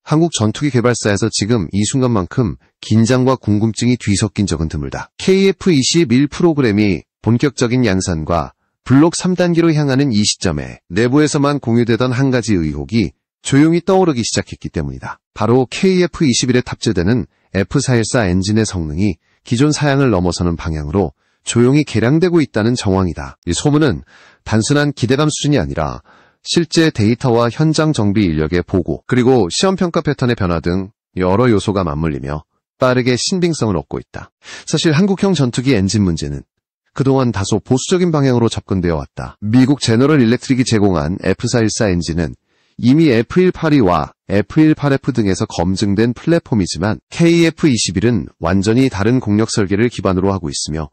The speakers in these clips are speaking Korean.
한국 전투기 개발사에서 지금 이 순간만큼 긴장과 궁금증이 뒤섞인 적은 드물다. KF-21 프로그램이 본격적인 양산과 블록 3단계로 향하는 이 시점에 내부에서만 공유되던 한 가지 의혹이 조용히 떠오르기 시작했기 때문이다. 바로 KF-21에 탑재되는 F414 엔진의 성능이 기존 사양을 넘어서는 방향으로 조용히 개량되고 있다는 정황이다. 이 소문은 단순한 기대감 수준이 아니라 실제 데이터와 현장 정비 인력의 보고, 그리고 시험평가 패턴의 변화 등 여러 요소가 맞물리며 빠르게 신빙성을 얻고 있다. 사실 한국형 전투기 엔진 문제는 그동안 다소 보수적인 방향으로 접근되어 왔다. 미국 제너럴 일렉트릭이 제공한 F414 엔진은 이미 F182와 F18F 등에서 검증된 플랫폼이지만 KF-21은 완전히 다른 공력 설계를 기반으로 하고 있으며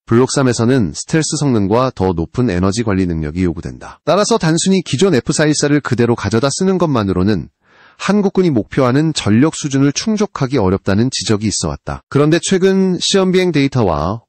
블록 3에서는 스텔스 성능과 더 높은 에너지 관리 능력이 요구된다. 따라서 단순히 기존 F414를 그대로 가져다 쓰는 것만으로는 한국군이 목표하는 전력 수준을 충족하기 어렵다는 지적이 있어왔다. 그런데 최근 시험 비행 데이터와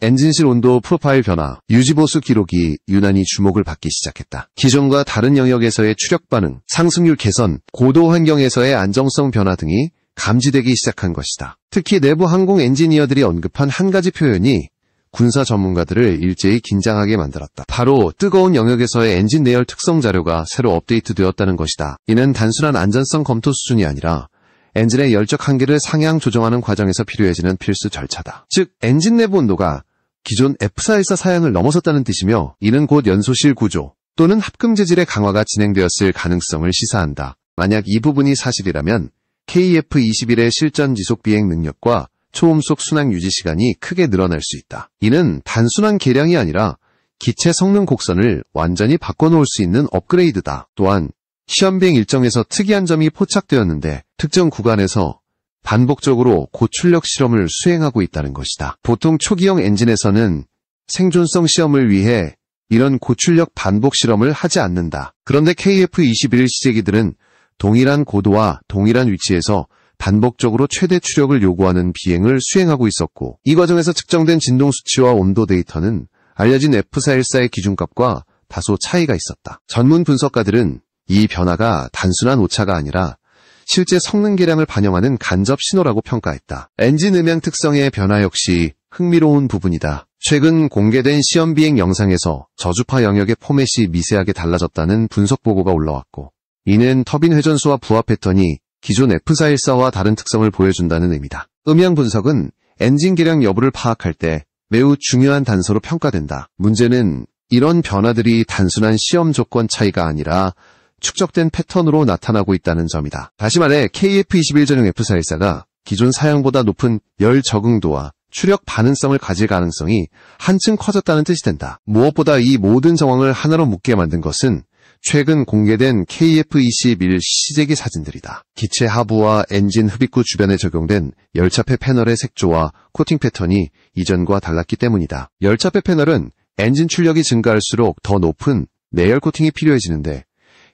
엔진실 온도 프로파일 변화, 유지보수 기록이 유난히 주목을 받기 시작했다. 기존과 다른 영역에서의 추력 반응, 상승률 개선, 고도 환경에서의 안정성 변화 등이 감지되기 시작한 것이다. 특히 내부 항공 엔지니어들이 언급한 한 가지 표현이 군사 전문가들을 일제히 긴장하게 만들었다. 바로 뜨거운 영역에서의 엔진 내열 특성 자료가 새로 업데이트되었다는 것이다. 이는 단순한 안전성 검토 수준이 아니라 엔진의 열적 한계를 상향 조정하는 과정에서 필요해지는 필수 절차다. 즉, 엔진 내부 온도가 기존 F414 사양을 넘어섰다는 뜻이며, 이는 곧 연소실 구조 또는 합금 재질의 강화가 진행되었을 가능성을 시사한다. 만약 이 부분이 사실이라면 KF-21의 실전 지속 비행 능력과 초음속 순항 유지 시간이 크게 늘어날 수 있다. 이는 단순한 개량이 아니라 기체 성능 곡선을 완전히 바꿔놓을 수 있는 업그레이드다. 또한 시험 비행 일정에서 특이한 점이 포착되었는데 특정 구간에서 반복적으로 고출력 실험을 수행하고 있다는 것이다. 보통 초기형 엔진에서는 생존성 시험을 위해 이런 고출력 반복 실험을 하지 않는다. 그런데 KF-21 시제기들은 동일한 고도와 동일한 위치에서 반복적으로 최대 추력을 요구하는 비행을 수행하고 있었고, 이 과정에서 측정된 진동 수치와 온도 데이터는 알려진 F414의 기준값과 다소 차이가 있었다. 전문 분석가들은 이 변화가 단순한 오차가 아니라 실제 성능 개량을 반영하는 간접 신호라고 평가했다. 엔진 음향 특성의 변화 역시 흥미로운 부분이다. 최근 공개된 시험 비행 영상에서 저주파 영역의 포맷이 미세하게 달라졌다는 분석 보고가 올라왔고, 이는 터빈 회전수와 부하 패턴이 기존 F414와 다른 특성을 보여준다는 의미다. 음향 분석은 엔진 개량 여부를 파악할 때 매우 중요한 단서로 평가된다. 문제는 이런 변화들이 단순한 시험 조건 차이가 아니라 축적된 패턴으로 나타나고 있다는 점이다. 다시 말해 KF-21 전용 F414가 기존 사양보다 높은 열 적응도와 추력 반응성을 가질 가능성이 한층 커졌다는 뜻이 된다. 무엇보다 이 모든 정황을 하나로 묶게 만든 것은 최근 공개된 KF-21 시제기 사진들이다. 기체 하부와 엔진 흡입구 주변에 적용된 열차폐 패널의 색조와 코팅 패턴이 이전과 달랐기 때문이다. 열차폐 패널은 엔진 출력이 증가할수록 더 높은 내열 코팅이 필요해지는데,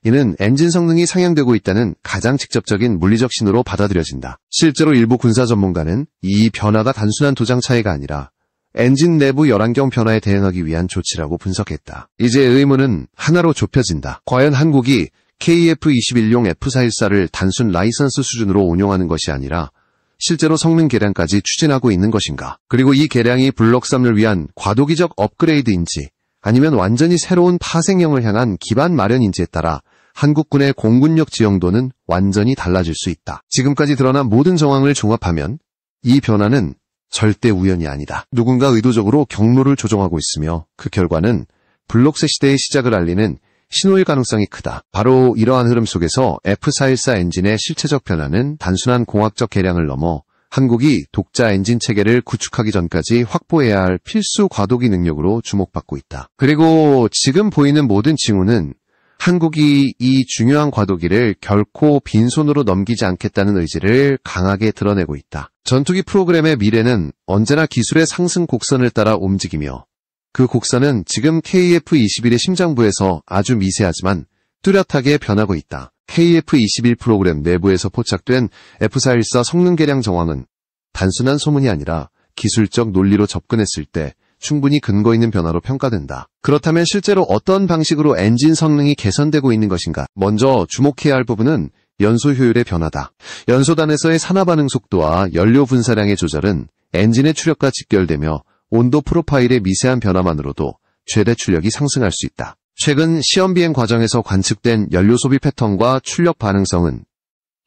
이는 엔진 성능이 상향되고 있다는 가장 직접적인 물리적 신호로 받아들여진다. 실제로 일부 군사 전문가는 이 변화가 단순한 도장 차이가 아니라 엔진 내부 열환경 변화에 대응하기 위한 조치라고 분석했다. 이제 의문은 하나로 좁혀진다. 과연 한국이 KF-21용 F414를 단순 라이선스 수준으로 운용하는 것이 아니라 실제로 성능 개량까지 추진하고 있는 것인가? 그리고 이 개량이 블록 3을 위한 과도기적 업그레이드인지 아니면 완전히 새로운 파생형을 향한 기반 마련인지에 따라 한국군의 공군력 지형도는 완전히 달라질 수 있다. 지금까지 드러난 모든 정황을 종합하면 이 변화는 절대 우연이 아니다. 누군가 의도적으로 경로를 조정하고 있으며 그 결과는 블록3 시대의 시작을 알리는 신호일 가능성이 크다. 바로 이러한 흐름 속에서 F414 엔진의 실체적 변화는 단순한 공학적 개량을 넘어 한국이 독자 엔진 체계를 구축하기 전까지 확보해야 할 필수 과도기 능력으로 주목받고 있다. 그리고 지금 보이는 모든 징후는 한국이 이 중요한 과도기를 결코 빈손으로 넘기지 않겠다는 의지를 강하게 드러내고 있다. 전투기 프로그램의 미래는 언제나 기술의 상승 곡선을 따라 움직이며, 그 곡선은 지금 KF-21의 심장부에서 아주 미세하지만 뚜렷하게 변하고 있다. KF-21 프로그램 내부에서 포착된 F414 성능 개량 정황은 단순한 소문이 아니라 기술적 논리로 접근했을 때 충분히 근거 있는 변화로 평가된다. 그렇다면 실제로 어떤 방식으로 엔진 성능이 개선되고 있는 것인가? 먼저 주목해야 할 부분은 연소 효율의 변화다. 연소단에서의 산화 반응 속도와 연료 분사량의 조절은 엔진의 출력과 직결되며 온도 프로파일의 미세한 변화만으로도 최대 출력이 상승할 수 있다. 최근 시험 비행 과정에서 관측된 연료 소비 패턴과 출력 반응성은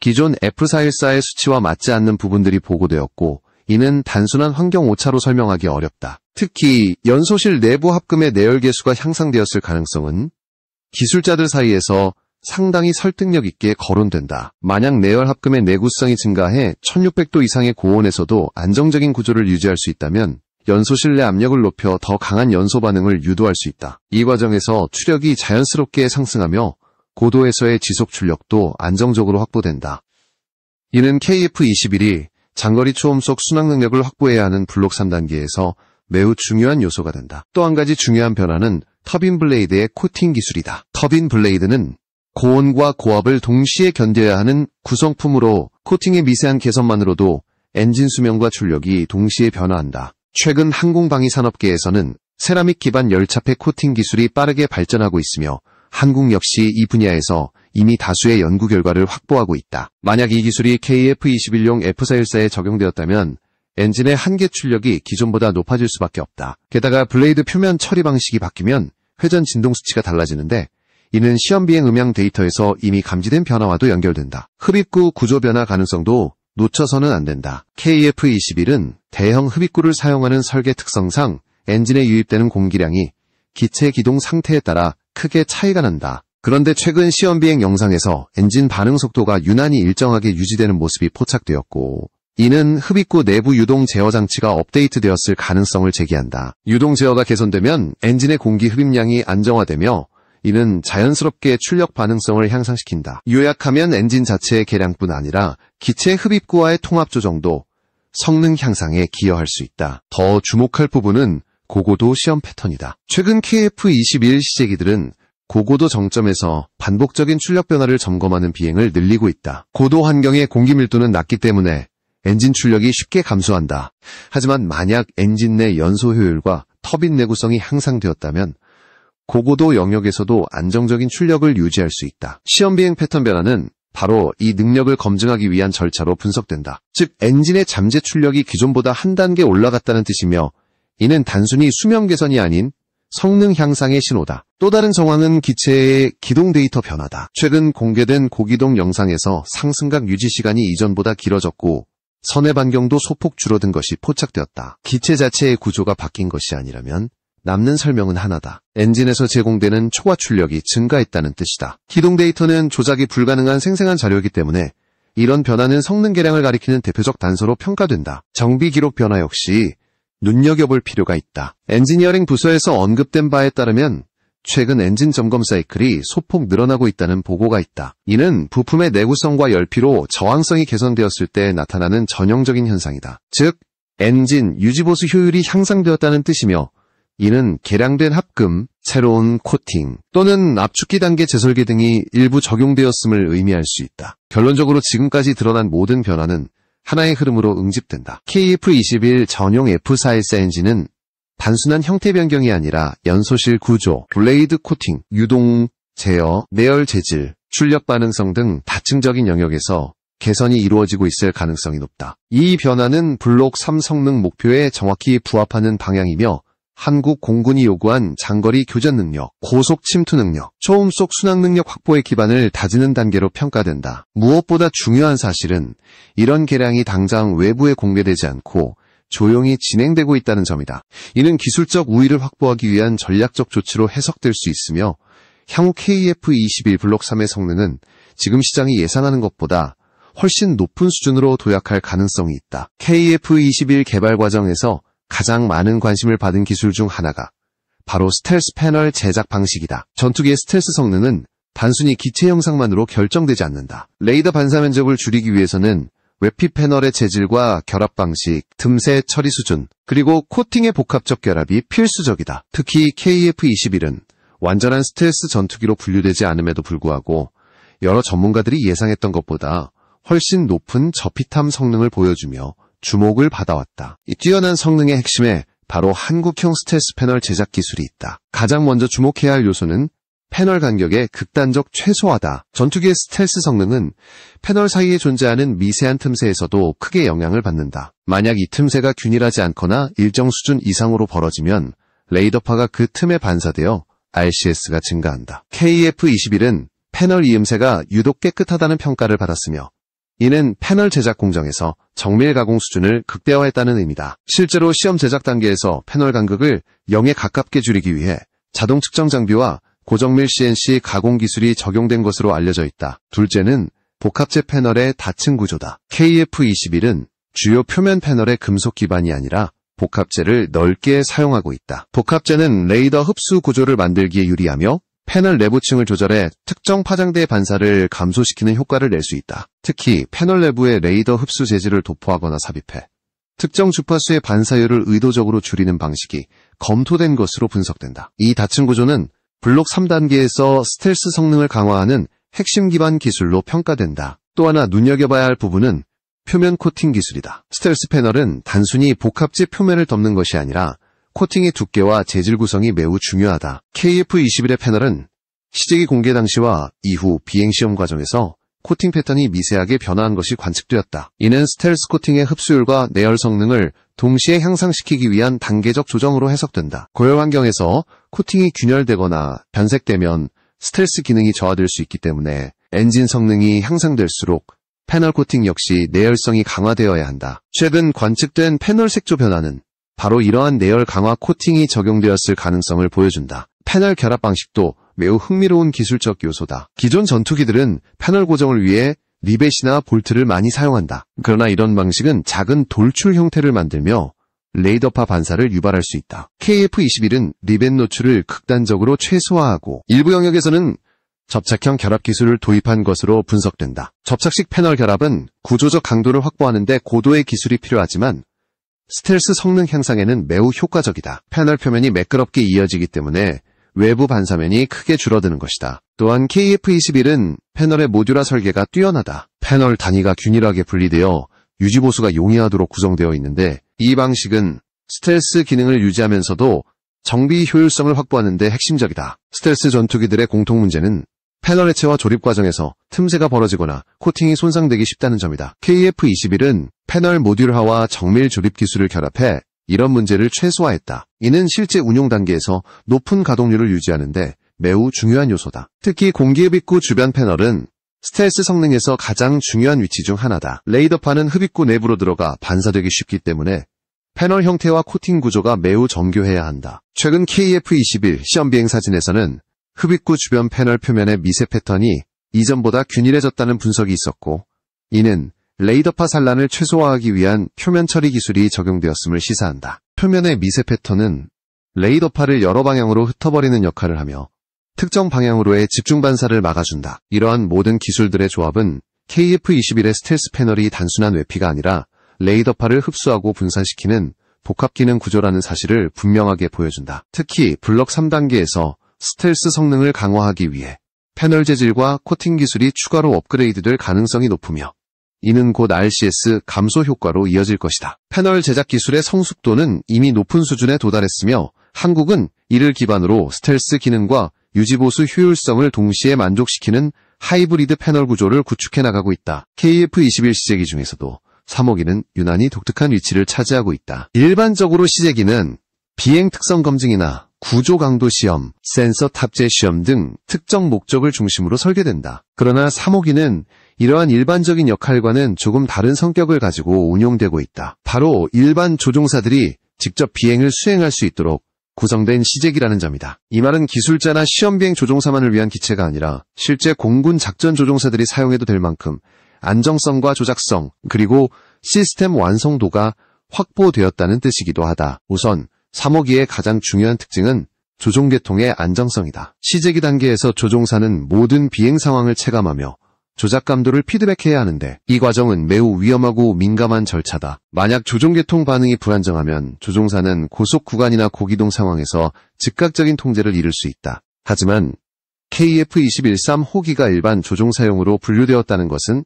기존 F414의 수치와 맞지 않는 부분들이 보고되었고, 이는 단순한 환경 오차로 설명하기 어렵다. 특히 연소실 내부 합금의 내열 계수가 향상되었을 가능성은 기술자들 사이에서 상당히 설득력 있게 거론된다. 만약 내열 합금의 내구성이 증가해 1600도 이상의 고온에서도 안정적인 구조를 유지할 수 있다면 연소실 내 압력을 높여 더 강한 연소 반응을 유도할 수 있다. 이 과정에서 추력이 자연스럽게 상승하며 고도에서의 지속 출력도 안정적으로 확보된다. 이는 KF-21이 장거리 초음속 순항 능력을 확보해야 하는 블록 3단계에서 매우 중요한 요소가 된다. 또 한 가지 중요한 변화는 터빈 블레이드의 코팅 기술이다. 터빈 블레이드는 고온과 고압을 동시에 견뎌야 하는 구성품으로 코팅의 미세한 개선만으로도 엔진 수명과 출력이 동시에 변화한다. 최근 항공방위 산업계에서는 세라믹 기반 열차폐 코팅 기술이 빠르게 발전하고 있으며 한국 역시 이 분야에서 이미 다수의 연구 결과를 확보하고 있다. 만약 이 기술이 KF-21용 F414에 적용되었다면 엔진의 한계 출력이 기존보다 높아질 수밖에 없다. 게다가 블레이드 표면 처리 방식이 바뀌면 회전 진동 수치가 달라지는데, 이는 시험 비행 음향 데이터에서 이미 감지된 변화와도 연결된다. 흡입구 구조 변화 가능성도 놓쳐서는 안 된다. KF-21은 대형 흡입구를 사용하는 설계 특성상 엔진에 유입되는 공기량이 기체 기동 상태에 따라 크게 차이가 난다. 그런데 최근 시험 비행 영상에서 엔진 반응 속도가 유난히 일정하게 유지되는 모습이 포착되었고, 이는 흡입구 내부 유동 제어 장치가 업데이트되었을 가능성을 제기한다. 유동 제어가 개선되면 엔진의 공기 흡입량이 안정화되며 이는 자연스럽게 출력 반응성을 향상시킨다. 요약하면 엔진 자체의 개량뿐 아니라 기체 흡입구와의 통합 조정도 성능 향상에 기여할 수 있다. 더 주목할 부분은 고고도 시험 패턴이다. 최근 KF-21 시제기들은 고고도 정점에서 반복적인 출력 변화를 점검하는 비행을 늘리고 있다. 고도 환경의 공기 밀도는 낮기 때문에 엔진 출력이 쉽게 감소한다. 하지만 만약 엔진 내 연소 효율과 터빈 내구성이 향상되었다면 고고도 영역에서도 안정적인 출력을 유지할 수 있다. 시험 비행 패턴 변화는 바로 이 능력을 검증하기 위한 절차로 분석된다. 즉, 엔진의 잠재 출력이 기존보다 한 단계 올라갔다는 뜻이며, 이는 단순히 수명 개선이 아닌 성능 향상의 신호다. 또 다른 정황은 기체의 기동 데이터 변화다. 최근 공개된 고기동 영상에서 상승각 유지 시간이 이전보다 길어졌고 선의 반경도 소폭 줄어든 것이 포착되었다. 기체 자체의 구조가 바뀐 것이 아니라면 남는 설명은 하나다. 엔진에서 제공되는 초과 출력이 증가했다는 뜻이다. 기동 데이터는 조작이 불가능한 생생한 자료이기 때문에 이런 변화는 성능 개량을 가리키는 대표적 단서로 평가된다. 정비 기록 변화 역시 눈여겨볼 필요가 있다. 엔지니어링 부서에서 언급된 바에 따르면 최근 엔진 점검 사이클이 소폭 늘어나고 있다는 보고가 있다. 이는 부품의 내구성과 열피로 저항성이 개선되었을 때 나타나는 전형적인 현상이다. 즉, 엔진 유지보수 효율이 향상되었다는 뜻이며, 이는 개량된 합금, 새로운 코팅 또는 압축기 단계 재설계 등이 일부 적용되었음을 의미할 수 있다. 결론적으로 지금까지 드러난 모든 변화는 하나의 흐름으로 응집된다. KF-21 전용 F414 엔진은 단순한 형태 변경이 아니라 연소실 구조, 블레이드 코팅, 유동 제어, 내열 재질, 출력 반응성 등 다층적인 영역에서 개선이 이루어지고 있을 가능성이 높다. 이 변화는 블록 3 성능 목표에 정확히 부합하는 방향이며 한국 공군이 요구한 장거리 교전 능력, 고속 침투 능력, 초음속 순항 능력 확보의 기반을 다지는 단계로 평가된다. 무엇보다 중요한 사실은 이런 개량이 당장 외부에 공개되지 않고 조용히 진행되고 있다는 점이다. 이는 기술적 우위를 확보하기 위한 전략적 조치로 해석될 수 있으며, 향후 KF-21 블록 3의 성능은 지금 시장이 예상하는 것보다 훨씬 높은 수준으로 도약할 가능성이 있다. KF-21 개발 과정에서 가장 많은 관심을 받은 기술 중 하나가 바로 스텔스 패널 제작 방식이다. 전투기의 스텔스 성능은 단순히 기체 형상만으로 결정되지 않는다. 레이더 반사 면적을 줄이기 위해서는 외피 패널의 재질과 결합 방식, 틈새 처리 수준, 그리고 코팅의 복합적 결합이 필수적이다. 특히 KF-21은 완전한 스텔스 전투기로 분류되지 않음에도 불구하고 여러 전문가들이 예상했던 것보다 훨씬 높은 저피탐 성능을 보여주며 주목을 받아왔다. 이 뛰어난 성능의 핵심에 바로 한국형 스텔스 패널 제작 기술이 있다. 가장 먼저 주목해야 할 요소는 패널 간격의 극단적 최소화다. 전투기의 스텔스 성능은 패널 사이에 존재하는 미세한 틈새에서도 크게 영향을 받는다. 만약 이 틈새가 균일하지 않거나 일정 수준 이상으로 벌어지면 레이더파가 그 틈에 반사되어 RCS가 증가한다. KF-21은 패널 이음새가 유독 깨끗하다는 평가를 받았으며 이는 패널 제작 공정에서 정밀 가공 수준을 극대화했다는 의미다. 실제로 시험 제작 단계에서 패널 간격을 0에 가깝게 줄이기 위해 자동 측정 장비와 고정밀 CNC 가공 기술이 적용된 것으로 알려져 있다. 둘째는 복합재 패널의 다층 구조다. KF-21은 주요 표면 패널의 금속 기반이 아니라 복합재를 넓게 사용하고 있다. 복합재는 레이더 흡수 구조를 만들기에 유리하며 패널 내부층을 조절해 특정 파장대의 반사를 감소시키는 효과를 낼 수 있다. 특히 패널 내부의 레이더 흡수 재질을 도포하거나 삽입해 특정 주파수의 반사율을 의도적으로 줄이는 방식이 검토된 것으로 분석된다. 이 다층 구조는 블록 3단계에서 스텔스 성능을 강화하는 핵심 기반 기술로 평가된다. 또 하나 눈여겨봐야 할 부분은 표면 코팅 기술이다. 스텔스 패널은 단순히 복합재 표면을 덮는 것이 아니라 코팅의 두께와 재질 구성이 매우 중요하다. KF-21의 패널은 시제기 공개 당시와 이후 비행시험 과정에서 코팅 패턴이 미세하게 변화한 것이 관측되었다. 이는 스텔스 코팅의 흡수율과 내열 성능을 동시에 향상시키기 위한 단계적 조정으로 해석된다. 고열 환경에서 코팅이 균열되거나 변색되면 스텔스 기능이 저하될 수 있기 때문에 엔진 성능이 향상될수록 패널 코팅 역시 내열성이 강화되어야 한다. 최근 관측된 패널 색조 변화는 바로 이러한 내열 강화 코팅이 적용되었을 가능성을 보여준다. 패널 결합 방식도 매우 흥미로운 기술적 요소다. 기존 전투기들은 패널 고정을 위해 리벳이나 볼트를 많이 사용한다. 그러나 이런 방식은 작은 돌출 형태를 만들며 레이더파 반사를 유발할 수 있다. KF-21은 리벳 노출을 극단적으로 최소화하고 일부 영역에서는 접착형 결합 기술을 도입한 것으로 분석된다. 접착식 패널 결합은 구조적 강도를 확보하는 데 고도의 기술이 필요하지만 스텔스 성능 향상에는 매우 효과적이다. 패널 표면이 매끄럽게 이어지기 때문에 외부 반사면이 크게 줄어드는 것이다. 또한 KF-21은 패널의 모듈화 설계가 뛰어나다. 패널 단위가 균일하게 분리되어 유지보수가 용이하도록 구성되어 있는데 이 방식은 스텔스 기능을 유지하면서도 정비 효율성을 확보하는 데 핵심적이다. 스텔스 전투기들의 공통 문제는 패널 해체와 조립 과정에서 틈새가 벌어지거나 코팅이 손상되기 쉽다는 점이다. KF-21은 패널 모듈화와 정밀 조립 기술을 결합해 이런 문제를 최소화했다. 이는 실제 운용 단계에서 높은 가동률을 유지하는데 매우 중요한 요소다. 특히 공기흡입구 주변 패널은 스텔스 성능에서 가장 중요한 위치 중 하나다. 레이더파는 흡입구 내부로 들어가 반사되기 쉽기 때문에 패널 형태와 코팅 구조가 매우 정교해야 한다. 최근 KF-21 시험 비행 사진에서는 흡입구 주변 패널 표면의 미세 패턴이 이전보다 균일해졌다는 분석이 있었고 이는 레이더파 산란을 최소화하기 위한 표면 처리 기술이 적용되었음을 시사한다. 표면의 미세 패턴은 레이더파를 여러 방향으로 흩어버리는 역할을 하며 특정 방향으로의 집중 반사를 막아준다. 이러한 모든 기술들의 조합은 KF-21의 스텔스 패널이 단순한 외피가 아니라 레이더파를 흡수하고 분산시키는 복합 기능 구조라는 사실을 분명하게 보여준다. 특히 블록 3단계에서 스텔스 성능을 강화하기 위해 패널 재질과 코팅 기술이 추가로 업그레이드될 가능성이 높으며 이는 곧 RCS 감소 효과로 이어질 것이다. 패널 제작 기술의 성숙도는 이미 높은 수준에 도달했으며 한국은 이를 기반으로 스텔스 기능과 유지보수 효율성을 동시에 만족시키는 하이브리드 패널 구조를 구축해 나가고 있다. KF-21 시제기 중에서도 3호기는 유난히 독특한 위치를 차지하고 있다. 일반적으로 시제기는 비행 특성 검증이나 구조 강도 시험, 센서 탑재 시험 등 특정 목적을 중심으로 설계된다. 그러나 3호기는 이러한 일반적인 역할과는 조금 다른 성격을 가지고 운용되고 있다. 바로 일반 조종사들이 직접 비행을 수행할 수 있도록 구성된 시제기라는 점이다. 이 말은 기술자나 시험비행 조종사만을 위한 기체가 아니라 실제 공군 작전 조종사들이 사용해도 될 만큼 안정성과 조작성 그리고 시스템 완성도가 확보되었다는 뜻이기도 하다. 우선 3호기의 가장 중요한 특징은 조종 계통의 안정성이다. 시제기 단계에서 조종사는 모든 비행 상황을 체감하며 조작 감도를 피드백해야 하는데 이 과정은 매우 위험하고 민감한 절차다. 만약 조종 계통 반응이 불안정하면 조종사는 고속 구간이나 고기동 상황에서 즉각적인 통제를 잃을 수 있다. 하지만 KF-21 3호기가 일반 조종사용으로 분류되었다는 것은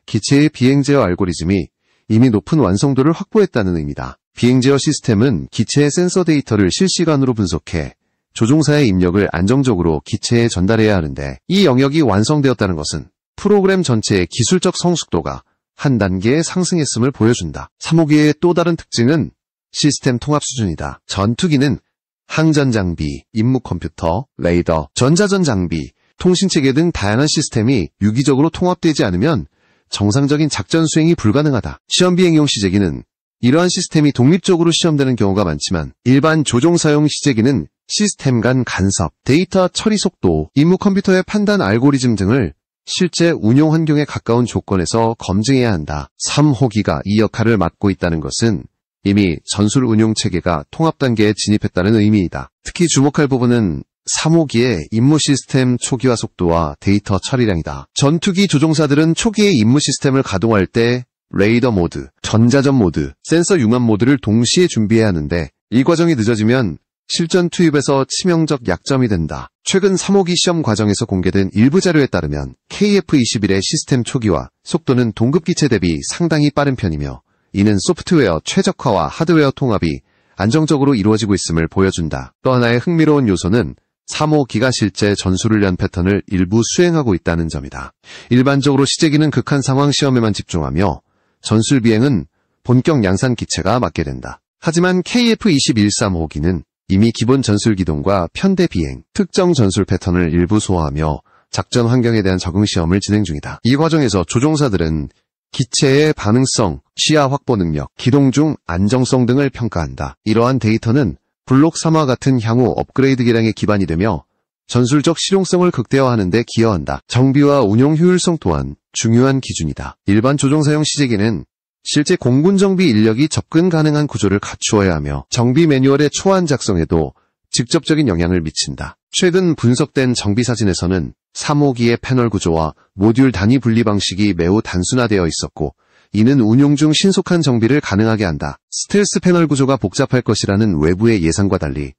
기체의 비행 제어 알고리즘이 이미 높은 완성도를 확보했다는 의미다. 비행 제어 시스템은 기체의 센서 데이터를 실시간으로 분석해 조종사의 입력을 안정적으로 기체에 전달해야 하는데 이 영역이 완성되었다는 것은 프로그램 전체의 기술적 성숙도가 한 단계 상승했음을 보여준다. 3호기의 또 다른 특징은 시스템 통합 수준이다. 전투기는 항전 장비, 임무 컴퓨터, 레이더, 전자전 장비, 통신체계 등 다양한 시스템이 유기적으로 통합되지 않으면 정상적인 작전 수행이 불가능하다. 시험 비행용 시제기는 이러한 시스템이 독립적으로 시험되는 경우가 많지만 일반 조종사용 시제기는 시스템 간 간섭, 데이터 처리 속도, 임무 컴퓨터의 판단 알고리즘 등을 실제 운용 환경에 가까운 조건에서 검증해야 한다. 3호기가 이 역할을 맡고 있다는 것은 이미 전술 운용 체계가 통합 단계에 진입했다는 의미이다. 특히 주목할 부분은 3호기의 임무 시스템 초기화 속도와 데이터 처리량이다. 전투기 조종사들은 초기에 임무 시스템을 가동할 때 레이더 모드, 전자전 모드, 센서 융합 모드를 동시에 준비해야 하는데 이 과정이 늦어지면 실전 투입에서 치명적 약점이 된다. 최근 3호기 시험 과정에서 공개된 일부 자료에 따르면 KF-21의 시스템 초기화 속도는 동급 기체 대비 상당히 빠른 편이며 이는 소프트웨어 최적화와 하드웨어 통합이 안정적으로 이루어지고 있음을 보여준다. 또 하나의 흥미로운 요소는 3호기가 실제 전술훈련 패턴을 일부 수행하고 있다는 점이다. 일반적으로 시제기는 극한 상황 시험에만 집중하며 전술 비행은 본격 양산 기체가 맡게 된다. 하지만 KF-21-3호기는 이미 기본 전술 기동과 편대 비행, 특정 전술 패턴을 일부 소화하며 작전 환경에 대한 적응 시험을 진행 중이다. 이 과정에서 조종사들은 기체의 반응성, 시야 확보 능력, 기동 중 안정성 등을 평가한다. 이러한 데이터는 블록 3와 같은 향후 업그레이드 계량의 기반이 되며 전술적 실용성을 극대화하는 데 기여한다. 정비와 운용 효율성 또한 중요한 기준이다. 일반 조종사용 시제기는 실제 공군 정비 인력이 접근 가능한 구조를 갖추어야 하며 정비 매뉴얼의 초안 작성에도 직접적인 영향을 미친다. 최근 분석된 정비 사진에서는 3호기의 패널 구조와 모듈 단위 분리 방식이 매우 단순화되어 있었고 이는 운용 중 신속한 정비를 가능하게 한다. 스텔스 패널 구조가 복잡할 것이라는 외부의 예상과 달리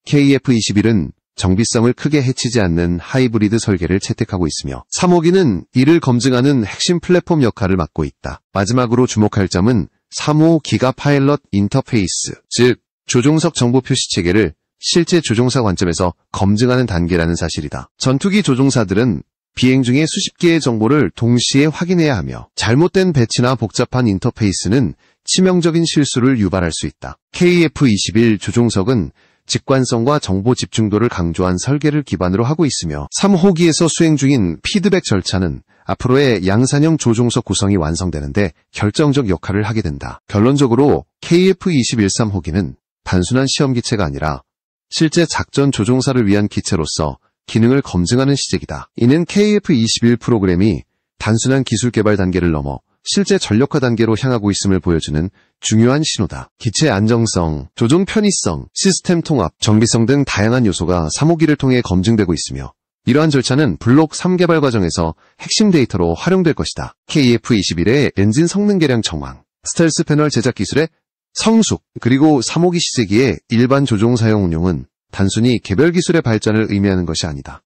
KF-21은 정비성을 크게 해치지 않는 하이브리드 설계를 채택하고 있으며 3호기는 이를 검증하는 핵심 플랫폼 역할을 맡고 있다. 마지막으로 주목할 점은 3호 기가 파일럿 인터페이스, 즉 조종석 정보 표시 체계를 실제 조종사 관점에서 검증하는 단계라는 사실이다. 전투기 조종사들은 비행 중에 수십 개의 정보를 동시에 확인해야 하며 잘못된 배치나 복잡한 인터페이스는 치명적인 실수를 유발할 수 있다. KF-21 조종석은 직관성과 정보 집중도를 강조한 설계를 기반으로 하고 있으며 3호기에서 수행 중인 피드백 절차는 앞으로의 양산형 조종석 구성이 완성되는데 결정적 역할을 하게 된다. 결론적으로 KF-21-3호기는 단순한 시험기체가 아니라 실제 작전 조종사를 위한 기체로서 기능을 검증하는 시제기다. 이는 KF-21 프로그램이 단순한 기술 개발 단계를 넘어 실제 전력화 단계로 향하고 있음을 보여주는 중요한 신호다. 기체 안정성, 조종 편의성, 시스템 통합, 정비성 등 다양한 요소가 3호기를 통해 검증되고 있으며 이러한 절차는 블록 3 개발 과정에서 핵심 데이터로 활용될 것이다. KF-21의 엔진 성능 개량 정황, 스텔스 패널 제작 기술의 성숙, 그리고 3호기 시제기의 일반 조종 사용 운용은 단순히 개별 기술의 발전을 의미하는 것이 아니다.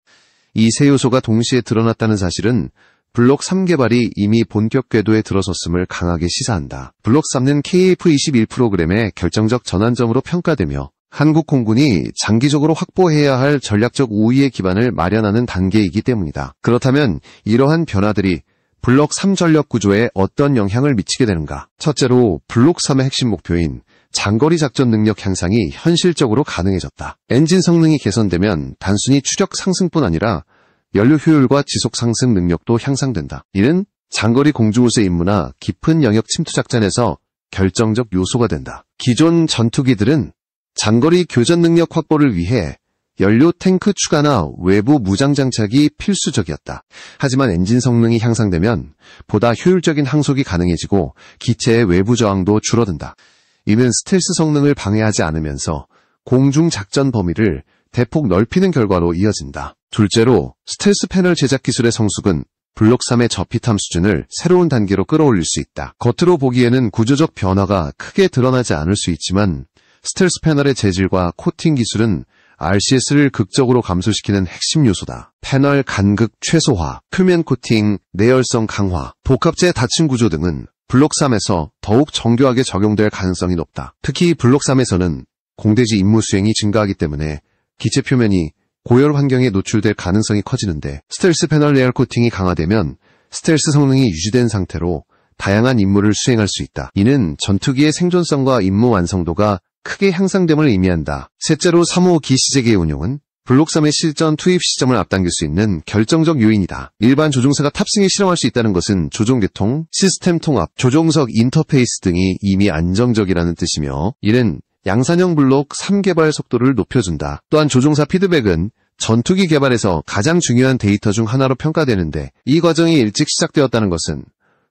이 세 요소가 동시에 드러났다는 사실은 블록 3 개발이 이미 본격 궤도에 들어섰음을 강하게 시사한다. 블록 3는 KF-21 프로그램의 결정적 전환점으로 평가되며 한국 공군이 장기적으로 확보해야 할 전략적 우위의 기반을 마련하는 단계이기 때문이다. 그렇다면 이러한 변화들이 블록 3 전력 구조에 어떤 영향을 미치게 되는가? 첫째로 블록 3의 핵심 목표인 장거리 작전 능력 향상이 현실적으로 가능해졌다. 엔진 성능이 개선되면 단순히 추력 상승뿐 아니라 연료 효율과 지속 상승 능력도 향상된다. 이는 장거리 공중우세 임무나 깊은 영역 침투 작전에서 결정적 요소가 된다. 기존 전투기들은 장거리 교전 능력 확보를 위해 연료 탱크 추가나 외부 무장 장착이 필수적이었다. 하지만 엔진 성능이 향상되면 보다 효율적인 항속이 가능해지고 기체의 외부 저항도 줄어든다. 이는 스텔스 성능을 방해하지 않으면서 공중 작전 범위를 대폭 넓히는 결과로 이어진다. 둘째로 스텔스 패널 제작 기술의 성숙은 블록 3의 저피탐 수준을 새로운 단계로 끌어올릴 수 있다. 겉으로 보기에는 구조적 변화가 크게 드러나지 않을 수 있지만 스텔스 패널의 재질과 코팅 기술은 RCS를 극적으로 감소시키는 핵심 요소다. 패널 간극 최소화, 표면 코팅, 내열성 강화, 복합재 닫힌 구조 등은 블록 3에서 더욱 정교하게 적용될 가능성이 높다. 특히 블록 3에서는 공대지 임무 수행이 증가하기 때문에 기체 표면이 고열 환경에 노출될 가능성이 커지는데 스텔스 패널 레이어 코팅이 강화되면 스텔스 성능이 유지된 상태로 다양한 임무를 수행할 수 있다. 이는 전투기의 생존성과 임무 완성도가 크게 향상됨을 의미한다. 셋째로 3호 기시제기의 운용은 블록 3의 실전 투입 시점을 앞당길 수 있는 결정적 요인이다. 일반 조종사가 탑승에 실험할 수 있다는 것은 조종계통, 시스템 통합, 조종석 인터페이스 등이 이미 안정적이라는 뜻이며, 이는 양산형 블록 3 개발 속도를 높여준다. 또한 조종사 피드백은 전투기 개발에서 가장 중요한 데이터 중 하나로 평가되는데, 이 과정이 일찍 시작되었다는 것은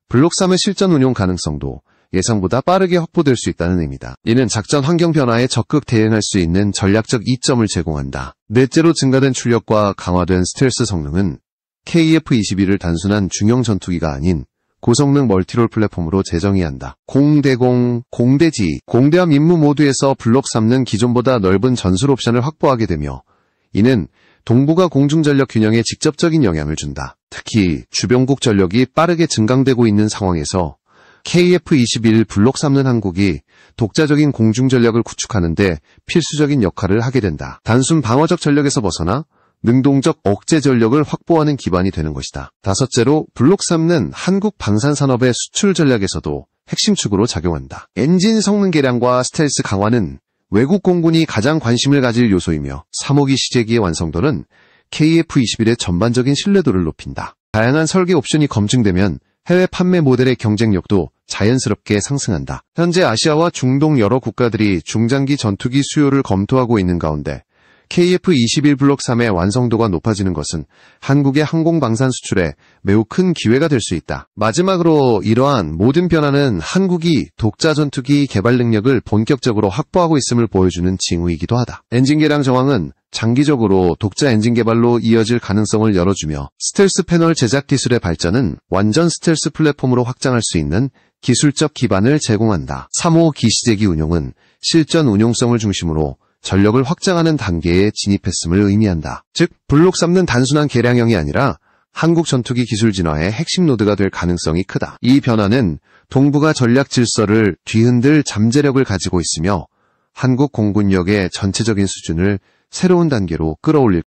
블록 3의 실전 운용 가능성도 예상보다 빠르게 확보될 수 있다는 의미다. 이는 작전 환경 변화에 적극 대응할 수 있는 전략적 이점을 제공한다. 넷째로 증가된 출력과 강화된 스텔스 성능은 KF-21을 단순한 중형 전투기가 아닌 고성능 멀티롤 플랫폼으로 재정의한다. 공대공, 공대지, 공대함 임무 모드에서 블록 3는 기존보다 넓은 전술 옵션을 확보하게 되며, 이는 동북아 공중전력 균형에 직접적인 영향을 준다. 특히 주변국 전력이 빠르게 증강되고 있는 상황에서 KF-21 블록 3는 한국이 독자적인 공중전력을 구축하는 데 필수적인 역할을 하게 된다. 단순 방어적 전력에서 벗어나 능동적 억제 전력을 확보하는 기반이 되는 것이다. 다섯째로 블록 3는 한국 방산산업의 수출 전략에서도 핵심 축으로 작용한다. 엔진 성능 개량과 스텔스 강화는 외국 공군이 가장 관심을 가질 요소이며 3호기 시제기의 완성도는 KF-21의 전반적인 신뢰도를 높인다. 다양한 설계 옵션이 검증되면 해외 판매 모델의 경쟁력도 자연스럽게 상승한다. 현재 아시아와 중동 여러 국가들이 중장기 전투기 수요를 검토하고 있는 가운데 KF-21 블록 3의 완성도가 높아지는 것은 한국의 항공방산 수출에 매우 큰 기회가 될 수 있다. 마지막으로 이러한 모든 변화는 한국이 독자 전투기 개발 능력을 본격적으로 확보하고 있음을 보여주는 징후이기도 하다. 엔진 개량 정황은 장기적으로 독자 엔진 개발로 이어질 가능성을 열어주며, 스텔스 패널 제작 기술의 발전은 완전 스텔스 플랫폼으로 확장할 수 있는 기술적 기반을 제공한다. 3호 기시제기 운용은 실전 운용성을 중심으로 전력을 확장하는 단계에 진입했음을 의미한다. 즉, 블록 3는 단순한 개량형이 아니라 한국 전투기 기술 진화의 핵심 노드가 될 가능성이 크다. 이 변화는 동북아 전략 질서를 뒤흔들 잠재력을 가지고 있으며 한국 공군력의 전체적인 수준을 새로운 단계로 끌어올릴